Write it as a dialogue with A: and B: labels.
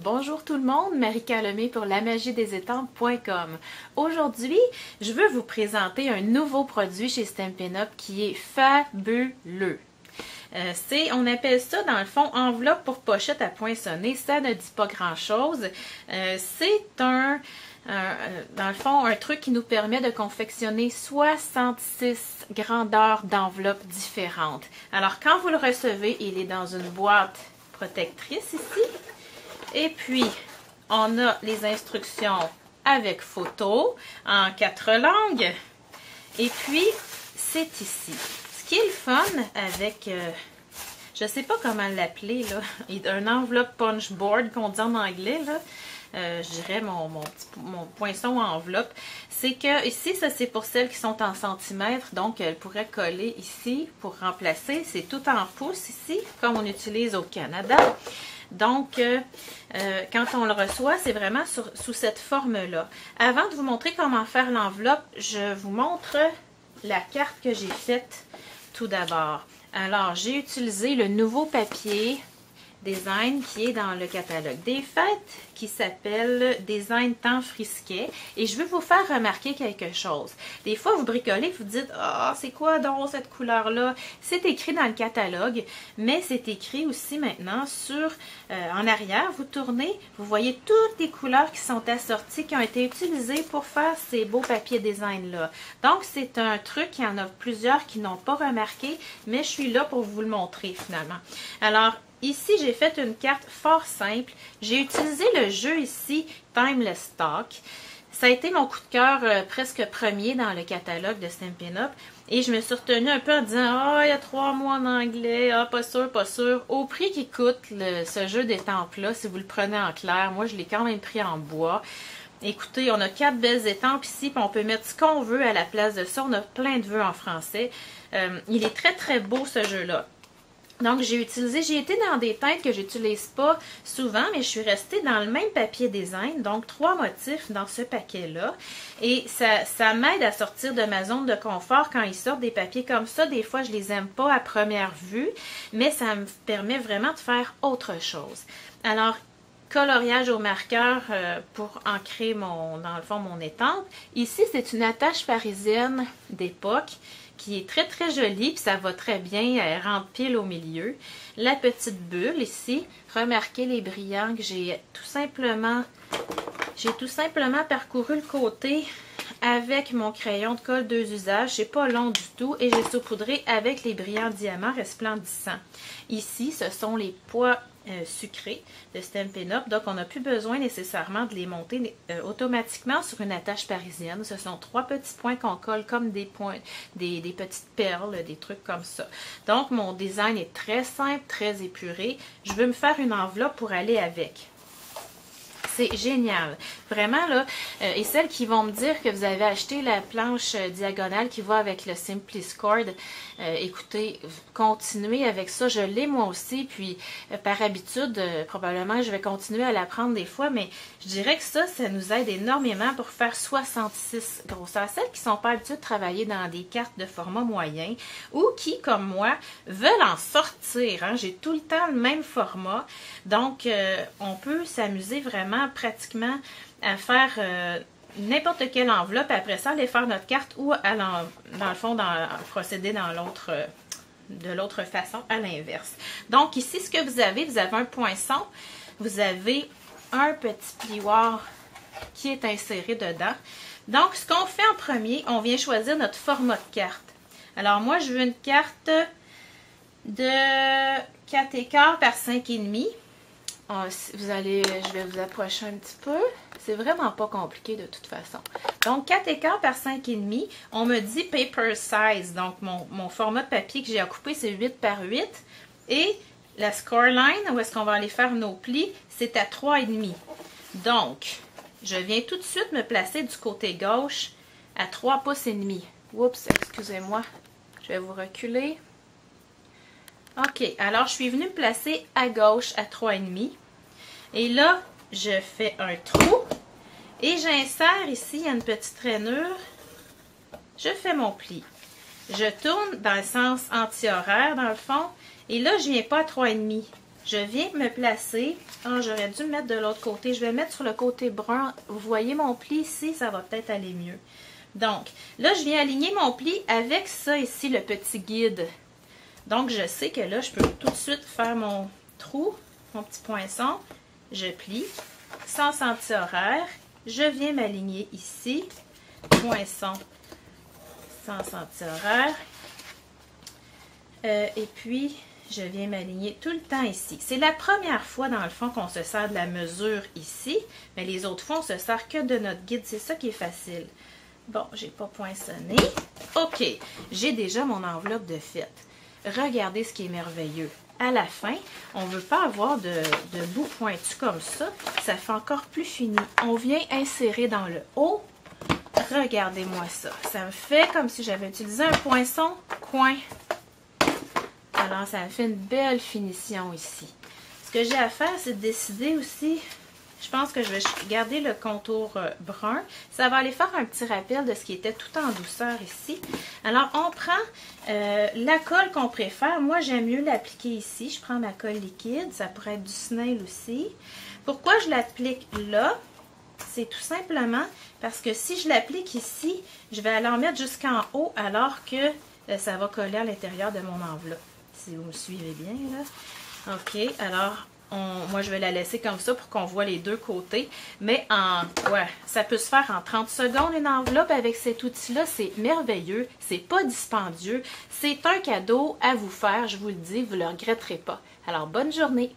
A: Bonjour tout le monde, Marika Lemay pour lamagiedesestampes.com. Aujourd'hui, je veux vous présenter un nouveau produit chez Stampin' Up qui est fabuleux. On appelle ça dans le fond enveloppe pour pochette à poinçonner. Ça ne dit pas grand chose. C'est dans le fond un truc qui nous permet de confectionner 66 grandeurs d'enveloppes différentes. Alors quand vous le recevez, il est dans une boîte protectrice ici. Et puis, on a les instructions avec photo en 4 langues. Et puis, c'est ici. Ce qui est le fun avec, je ne sais pas comment l'appeler, là, un enveloppe punch board qu'on dit en anglais, là. Je dirais mon poinçon enveloppe, c'est que ici, ça c'est pour celles qui sont en centimètres, donc elle pourrait coller ici pour remplacer. C'est tout en pouces ici, comme on utilise au Canada. Donc, quand on le reçoit, c'est vraiment sous cette forme-là. Avant de vous montrer comment faire l'enveloppe, je vous montre la carte que j'ai faite tout d'abord. Alors, j'ai utilisé le nouveau papier design qui est dans le catalogue des fêtes, qui s'appelle Design Temps Frisquet. Et je veux vous faire remarquer quelque chose. Des fois, vous bricolez, vous dites « Ah, c'est quoi donc cette couleur-là? » C'est écrit dans le catalogue, mais c'est écrit aussi maintenant en arrière. Vous tournez, vous voyez toutes les couleurs qui sont assorties, qui ont été utilisées pour faire ces beaux papiers design-là. Donc, c'est un truc, il y en a plusieurs qui n'ont pas remarqué, mais je suis là pour vous le montrer finalement. Alors, ici, j'ai fait une carte fort simple. J'ai utilisé le jeu ici, Timeless Stock. Ça a été mon coup de cœur presque premier dans le catalogue de Stampin' Up. Et je me suis retenue un peu en disant « Ah, il y a 3 mots en anglais, ah, pas sûr, pas sûr. » Au prix qu'il coûte, ce jeu d'étampes-là, si vous le prenez en clair, moi, je l'ai quand même pris en bois. Écoutez, on a 4 belles étampes ici, puis on peut mettre ce qu'on veut à la place de ça. On a plein de vœux en français. Il est très, très beau, ce jeu-là. Donc, j'ai été dans des teintes que j'utilise pas souvent, mais je suis restée dans le même papier design, donc 3 motifs dans ce paquet-là. Et ça m'aide à sortir de ma zone de confort quand ils sortent des papiers comme ça. Des fois, je les aime pas à première vue, mais ça me permet vraiment de faire autre chose. Alors, coloriage au marqueur pour ancrer dans le fond mon étampe. Ici, c'est une attache parisienne d'époque qui est très très jolie, puis ça va très bien, elle rentre pile au milieu. La petite bulle ici, remarquez les brillants que j'ai tout simplement parcouru le côté avec mon crayon de colle 2 usages. C'est pas long du tout et j'ai saupoudré avec les brillants diamants resplendissants. Ici, ce sont les pois sucrés de Stampin' Up. Donc, on n'a plus besoin nécessairement de les monter automatiquement sur une attache parisienne. Ce sont 3 petits points qu'on colle comme des points, des petites perles, des trucs comme ça. Donc, mon design est très simple, très épuré. Je veux me faire une enveloppe pour aller avec. C'est génial. Vraiment, là, et celles qui vont me dire que vous avez acheté la planche diagonale qui va avec le Simpliscord, écoutez, continuez avec ça. Je l'ai moi aussi, puis par habitude, probablement, je vais continuer à la prendre des fois, mais je dirais que ça nous aide énormément pour faire 66 grosseurs. Celles qui ne sont pas habituées de travailler dans des cartes de format moyen ou qui, comme moi, veulent en sortir. Hein. J'ai tout le temps le même format, donc on peut s'amuser vraiment pratiquement à faire n'importe quelle enveloppe, après ça, aller faire notre carte ou dans le fond, procéder de l'autre façon, à l'inverse. Donc ici, ce que vous avez un poinçon, vous avez un petit plioir qui est inséré dedans. Donc, ce qu'on fait en premier, on vient choisir notre format de carte. Alors moi, je veux une carte de 4,25 par 5,5. Je vais vous approcher un petit peu. C'est vraiment pas compliqué de toute façon. Donc, 4,25 par 5,5. On me dit paper size. Donc, mon format de papier que j'ai à couper, c'est 8 par 8. Et la scoreline, où est-ce qu'on va aller faire nos plis, c'est à 3,5. Donc, je viens tout de suite me placer du côté gauche à 3 pouces et demi. Oups, excusez-moi. Je vais vous reculer. OK, alors je suis venue me placer à gauche à 3,5. Et là, je fais un trou et j'insère ici, il y a une petite rainure. Je fais mon pli. Je tourne dans le sens anti-horaire, dans le fond. Et là, je ne viens pas à 3,5. je viens me placer. Ah, j'aurais dû me mettre de l'autre côté. Je vais mettre sur le côté brun. Vous voyez mon pli ici, ça va peut-être aller mieux. Donc, là, je viens aligner mon pli avec ça ici, le petit guide. Donc, je sais que là, je peux tout de suite faire mon trou, mon petit poinçon. Je plie, sens anti-horaire. Je viens m'aligner ici. Poinçon, sens anti-horaire. Et puis, je viens m'aligner tout le temps ici. C'est la première fois, dans le fond, qu'on se sert de la mesure ici. Mais les autres fois, on se sert que de notre guide. C'est ça qui est facile. Bon, j'ai pas poinçonné. OK, j'ai déjà mon enveloppe de fête. Regardez ce qui est merveilleux. À la fin, on ne veut pas avoir de bout pointu comme ça. Ça fait encore plus fini. On vient insérer dans le haut. Regardez-moi ça. Ça me fait comme si j'avais utilisé un poinçon coin. Alors, ça me fait une belle finition ici. Ce que j'ai à faire, c'est de décider aussi. Je pense que je vais garder le contour brun. Ça va aller faire un petit rappel de ce qui était tout en douceur ici. Alors, on prend la colle qu'on préfère. Moi, j'aime mieux l'appliquer ici. Je prends ma colle liquide. Ça pourrait être du snail aussi. Pourquoi je l'applique là? C'est tout simplement parce que si je l'applique ici, je vais aller en mettre jusqu'en haut alors que ça va coller à l'intérieur de mon enveloppe. Si vous me suivez bien, là. OK, alors, moi, je vais la laisser comme ça pour qu'on voit les deux côtés. Mais ça peut se faire en 30 secondes, une enveloppe avec cet outil-là. C'est merveilleux. C'est pas dispendieux. C'est un cadeau à vous faire, je vous le dis. Vous ne le regretterez pas. Alors, bonne journée!